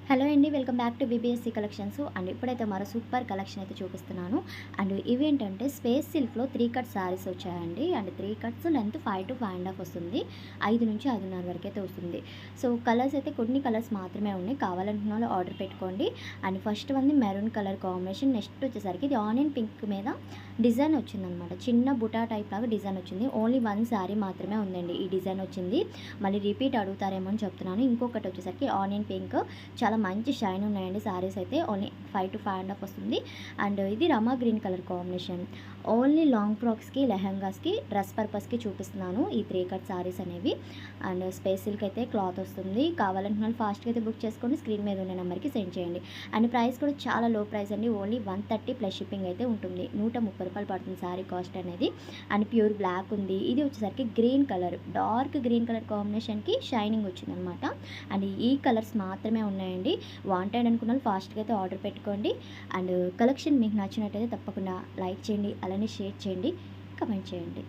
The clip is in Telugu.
హలో అండి, welcome back to BBSc collections. And ఇప్పుడైతే మరో సూపర్ కలెక్షన్ అయితే చూపిస్తున్నాను. అండ్ ఇవేంటంటే స్పేస్ సిల్క్లో 3 కట్ శారీస్ వచ్చాయండి. అండ్ 3 కట్స్ లెంత్ 5 to 5.5 వస్తుంది. 5 నుంచి 5.5 వరకు అయితే వస్తుంది. సో కలర్స్ అయితే కొన్ని కలర్స్ మాత్రమే ఉన్నాయి. కావాలనుకున్న వాళ్ళు ఆర్డర్ పెట్టుకోండి. And first one maroon colour combination. Next వచ్చేసరికి ఇది ఆనియన్ పింక్ మీద డిజైన్ వచ్చిందనమాట. చిన్న బుటా టైప్ లాగా డిజైన్ వచ్చింది. ఓన్లీ 1 శారీ మాత్రమే ఉందండి ఈ డిజైన్ వచ్చింది. మళ్ళీ రిపీట్ అడుగుతారేమో అని చెప్తున్నాను. ఇంకొకటి వచ్చేసరికి ఆనియన్ పింక్, చాలా మంచి షైన్ ఉన్నాయండి సారీస్ అయితే. ఓన్లీ 5 to 5.5 వస్తుంది. అండ్ ఇది Rama green colour combination. Only long ఫ్రాక్స్కి, లెహంగాస్కి, డ్రెస్ పర్పస్కి చూపిస్తున్నాను ఈ 3 కట్ సారీస్ అనేవి. అండ్ స్పేస్ సిల్క్ అయితే క్లాత్ వస్తుంది. కావాలంటున్న ఫాస్ట్గా అయితే బుక్ చేసుకొని స్క్రీన్ మీద ఉన్న నెంబర్కి సెండ్ చేయండి. అండ్ ప్రైస్ కూడా చాలా లో ప్రైస్ అండి. ఓన్లీ 130 ప్లస్ షిప్పింగ్ అయితే ఉంటుంది. 130 రూపాయలు పడుతుంది సారీ కాస్ట్ అనేది. అండ్ ప్యూర్ బ్లాక్ ఉంది. ఇది వచ్చేసరికి green colour, dark green colour కాంబినేషన్కి షైనింగ్ వచ్చిందనమాట. అండ్ ఈ కలర్స్ మాత్రమే ఉన్నాయండి. వాంటెడ్ అనుకున్న వాళ్ళు ఫాస్ట్గా అయితే ఆర్డర్ పెట్టుకోండి. అండ్ కలెక్షన్ మీకు నచ్చినట్టయితే తప్పకుండా లైక్ చేయండి, అలానే షేర్ చేయండి, కమెంట్ చేయండి.